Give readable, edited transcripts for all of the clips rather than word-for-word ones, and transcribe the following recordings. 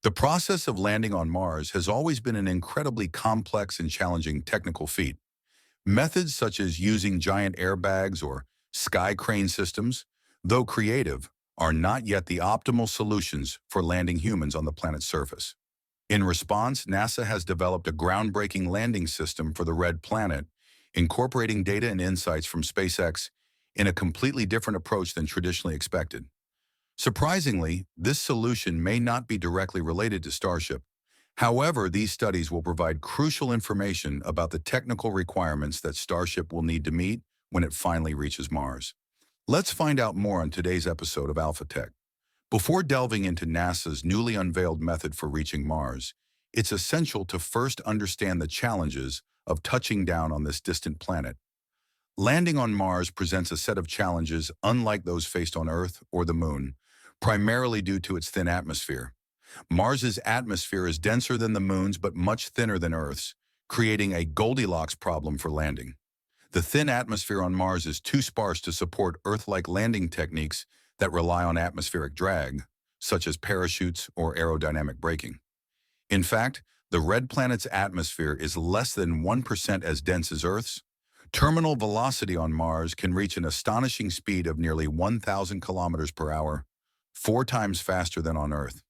The process of landing on Mars has always been an incredibly complex and challenging technical feat. Methods such as using giant airbags or sky crane systems, though creative, are not yet the optimal solutions for landing humans on the planet's surface. In response, NASA has developed a groundbreaking landing system for the Red Planet, incorporating data and insights from SpaceX in a completely different approach than traditionally expected. Surprisingly, this solution may not be directly related to Starship. However, these studies will provide crucial information about the technical requirements that Starship will need to meet when it finally reaches Mars. Let's find out more on today's episode of Alpha Tech. Before delving into NASA's newly unveiled method for reaching Mars, it's essential to first understand the challenges of touching down on this distant planet. Landing on Mars presents a set of challenges unlike those faced on Earth or the Moon, primarily due to its thin atmosphere. Mars's atmosphere is denser than the Moon's but much thinner than Earth's, creating a Goldilocks problem for landing. The thin atmosphere on Mars is too sparse to support Earth-like landing techniques that rely on atmospheric drag, such as parachutes or aerodynamic braking. In fact, the red planet's atmosphere is less than 1% as dense as Earth's. Terminal velocity on Mars can reach an astonishing speed of nearly 1,000 kilometers per hour, 4 times faster than on Earth.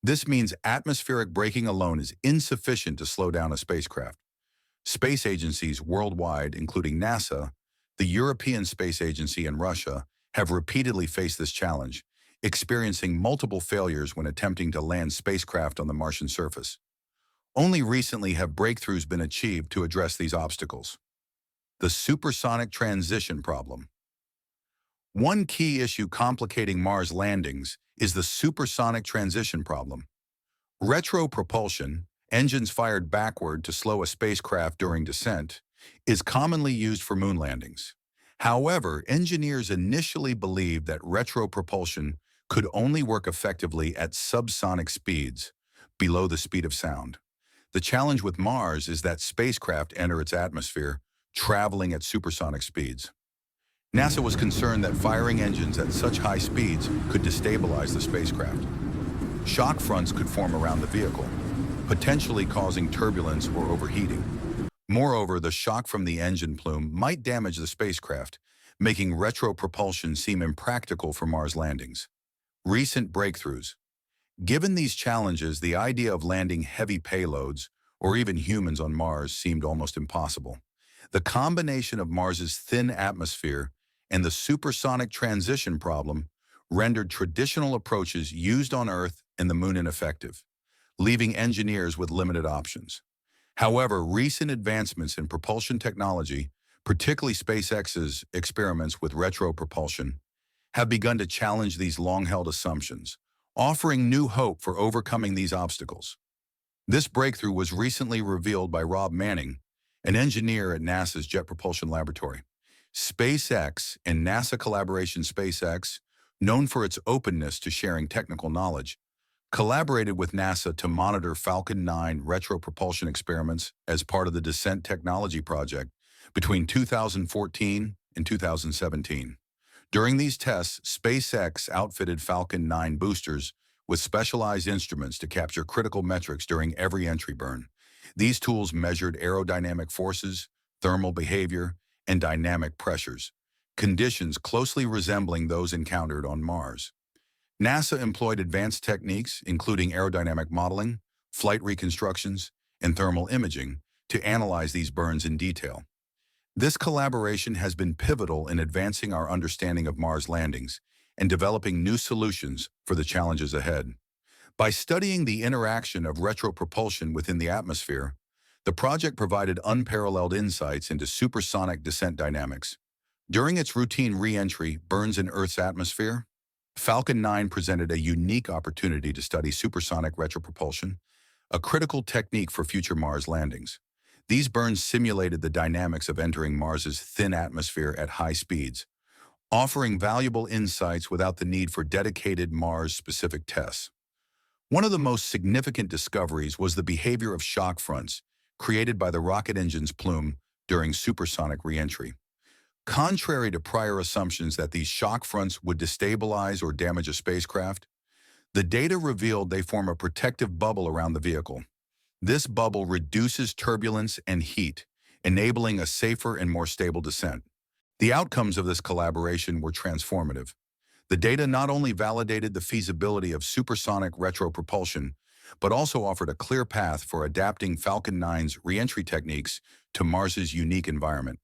This means atmospheric braking alone is insufficient to slow down a spacecraft. Space agencies worldwide, including NASA, the European Space Agency, and Russia, have repeatedly faced this challenge, experiencing multiple failures when attempting to land spacecraft on the Martian surface. Only recently have breakthroughs been achieved to address these obstacles. The supersonic transition problem. One key issue complicating Mars landings is the supersonic transition problem. Retropropulsion, engines fired backward to slow a spacecraft during descent, is commonly used for moon landings. However, engineers initially believed that retropropulsion could only work effectively at subsonic speeds, below the speed of sound. The challenge with Mars is that spacecraft enter its atmosphere, traveling at supersonic speeds. NASA was concerned that firing engines at such high speeds could destabilize the spacecraft. Shock fronts could form around the vehicle, potentially causing turbulence or overheating. Moreover, the shock from the engine plume might damage the spacecraft, making retropropulsion seem impractical for Mars landings. Recent breakthroughs. Given these challenges, the idea of landing heavy payloads, or even humans on Mars, seemed almost impossible. The combination of Mars's thin atmosphere and the supersonic transition problem rendered traditional approaches used on Earth and the Moon ineffective, leaving engineers with limited options. However, recent advancements in propulsion technology, particularly SpaceX's experiments with retropropulsion, have begun to challenge these long-held assumptions, offering new hope for overcoming these obstacles. This breakthrough was recently revealed by Rob Manning, an engineer at NASA's Jet Propulsion Laboratory. SpaceX and NASA collaboration SpaceX, known for its openness to sharing technical knowledge, collaborated with NASA to monitor Falcon 9 retropropulsion experiments as part of the Descent Technology Project between 2014 and 2017. During these tests, SpaceX outfitted Falcon 9 boosters with specialized instruments to capture critical metrics during every entry burn. These tools measured aerodynamic forces, thermal behavior, and dynamic pressures, conditions closely resembling those encountered on Mars. NASA employed advanced techniques, including aerodynamic modeling, flight reconstructions, and thermal imaging, to analyze these burns in detail. This collaboration has been pivotal in advancing our understanding of Mars landings and developing new solutions for the challenges ahead. By studying the interaction of retropropulsion within the atmosphere, the project provided unparalleled insights into supersonic descent dynamics. During its routine re-entry burns in Earth's atmosphere, Falcon 9 presented a unique opportunity to study supersonic retropropulsion, a critical technique for future Mars landings. These burns simulated the dynamics of entering Mars's thin atmosphere at high speeds, offering valuable insights without the need for dedicated Mars-specific tests. One of the most significant discoveries was the behavior of shock fronts created by the rocket engine's plume during supersonic re-entry. Contrary to prior assumptions that these shock fronts would destabilize or damage a spacecraft, The data revealed they form a protective bubble around the vehicle. This bubble reduces turbulence and heat, enabling a safer and more stable descent. The outcomes of this collaboration were transformative. The data not only validated the feasibility of supersonic retropropulsion, but also offered a clear path for adapting Falcon 9's re-entry techniques to Mars's unique environment.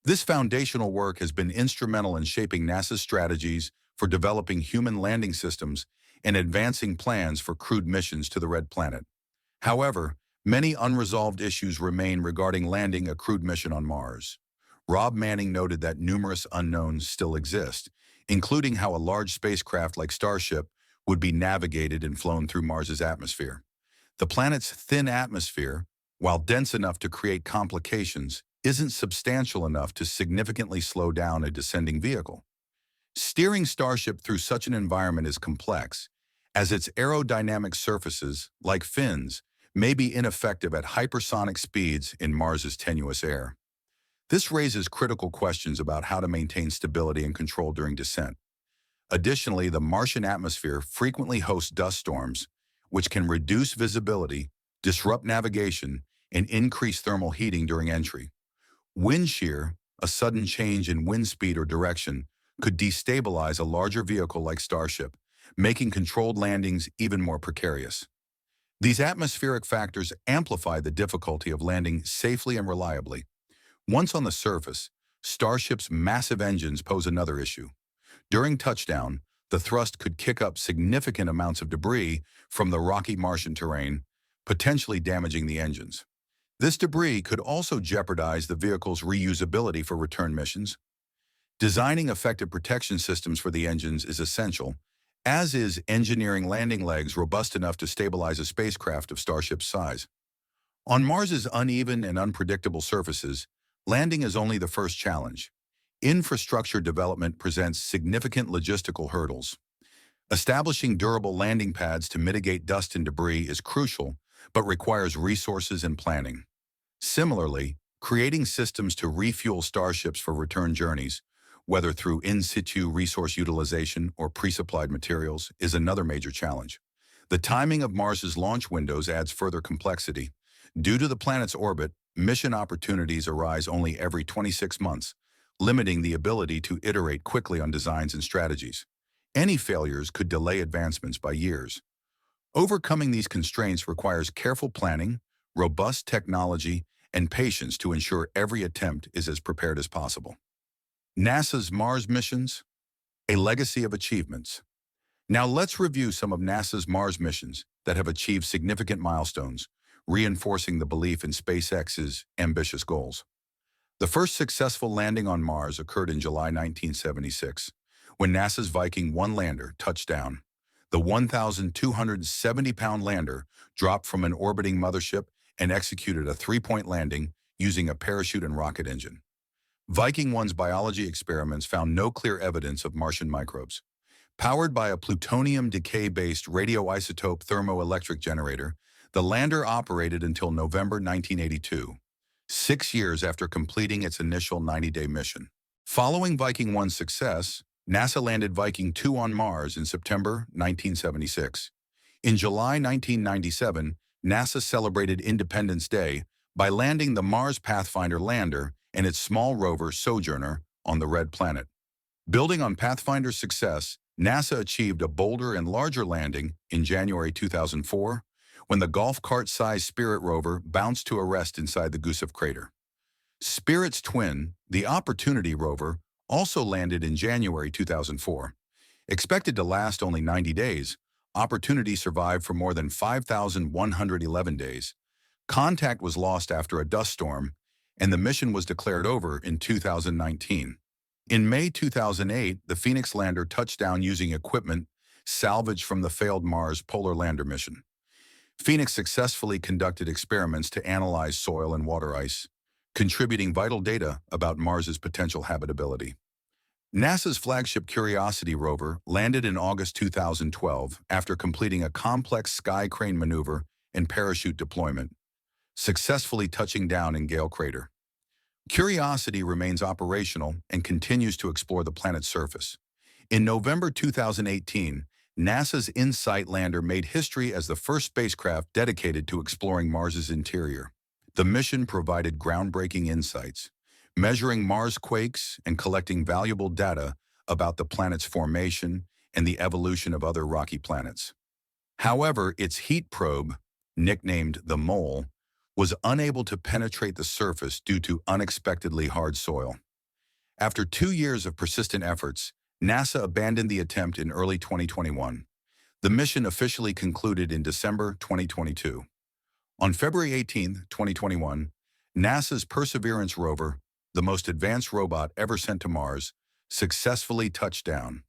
This foundational work has been instrumental in shaping NASA's strategies for developing human landing systems and advancing plans for crewed missions to the Red Planet. However, many unresolved issues remain regarding landing a crewed mission on Mars. Rob Manning noted that numerous unknowns still exist, including how a large spacecraft like Starship would be navigated and flown through Mars's atmosphere. The planet's thin atmosphere, while dense enough to create complications, isn't substantial enough to significantly slow down a descending vehicle. Steering Starship through such an environment is complex, as its aerodynamic surfaces, like fins, may be ineffective at hypersonic speeds in Mars's tenuous air. This raises critical questions about how to maintain stability and control during descent. Additionally, the Martian atmosphere frequently hosts dust storms, which can reduce visibility, disrupt navigation, and increase thermal heating during entry. Wind shear, a sudden change in wind speed or direction, could destabilize a larger vehicle like Starship, making controlled landings even more precarious. These atmospheric factors amplify the difficulty of landing safely and reliably. Once on the surface, Starship's massive engines pose another issue. During touchdown, the thrust could kick up significant amounts of debris from the rocky Martian terrain, potentially damaging the engines. This debris could also jeopardize the vehicle's reusability for return missions. Designing effective protection systems for the engines is essential, as is engineering landing legs robust enough to stabilize a spacecraft of Starship's size. On Mars's uneven and unpredictable surfaces, landing is only the first challenge. Infrastructure development presents significant logistical hurdles. Establishing durable landing pads to mitigate dust and debris is crucial, but requires resources and planning. Similarly, creating systems to refuel Starships for return journeys, whether through in-situ resource utilization or pre-supplied materials, is another major challenge. The timing of Mars's launch windows adds further complexity. Due to the planet's orbit, mission opportunities arise only every 26 months, limiting the ability to iterate quickly on designs and strategies. Any failures could delay advancements by years. Overcoming these constraints requires careful planning, robust technology, and patience to ensure every attempt is as prepared as possible. NASA's Mars missions, a legacy of achievements. Now let's review some of NASA's Mars missions that have achieved significant milestones, reinforcing the belief in SpaceX's ambitious goals. The first successful landing on Mars occurred in July 1976, when NASA's Viking 1 lander touched down. The 1,270-pound lander dropped from an orbiting mothership and executed a three-point landing using a parachute and rocket engine. Viking 1's biology experiments found no clear evidence of Martian microbes. Powered by a plutonium decay-based radioisotope thermoelectric generator, the lander operated until November 1982, 6 years after completing its initial 90-day mission. Following Viking 1's success, NASA landed Viking 2 on Mars in September 1976. In July 1997, NASA celebrated Independence Day by landing the Mars Pathfinder lander and its small rover Sojourner on the Red Planet. Building on Pathfinder's success, NASA achieved a bolder and larger landing in January 2004, when the golf cart-sized Spirit rover bounced to a rest inside the Gusev crater. Spirit's twin, the Opportunity rover, also landed in January 2004. Expected to last only 90 days, Opportunity survived for more than 5,111 days. Contact was lost after a dust storm, and the mission was declared over in 2019. In May 2008, the Phoenix lander touched down using equipment salvaged from the failed Mars Polar Lander mission. Phoenix successfully conducted experiments to analyze soil and water ice, contributing vital data about Mars's potential habitability. NASA's flagship Curiosity rover landed in August 2012 after completing a complex sky crane maneuver and parachute deployment, successfully touching down in Gale Crater. Curiosity remains operational and continues to explore the planet's surface. In November 2018, NASA's InSight lander made history as the first spacecraft dedicated to exploring Mars's interior. The mission provided groundbreaking insights, measuring Mars quakes and collecting valuable data about the planet's formation and the evolution of other rocky planets. However, its heat probe, nicknamed the Mole, was unable to penetrate the surface due to unexpectedly hard soil. After 2 years of persistent efforts, NASA abandoned the attempt in early 2021. The mission officially concluded in December 2022. On February 18, 2021, NASA's Perseverance rover, the most advanced robot ever sent to Mars, successfully touched down.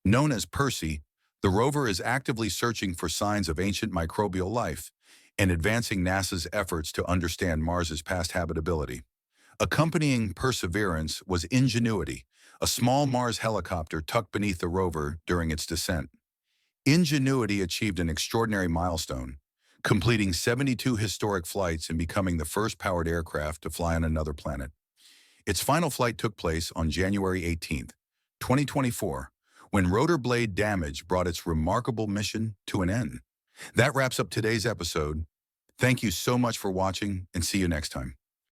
Known as Percy, the rover is actively searching for signs of ancient microbial life and advancing NASA's efforts to understand Mars's past habitability. Accompanying Perseverance was Ingenuity, a small Mars helicopter tucked beneath the rover during its descent. Ingenuity achieved an extraordinary milestone, completing 72 historic flights and becoming the first powered aircraft to fly on another planet. Its final flight took place on January 18, 2024, when rotor blade damage brought its remarkable mission to an end. That wraps up today's episode. Thank you so much for watching, and see you next time.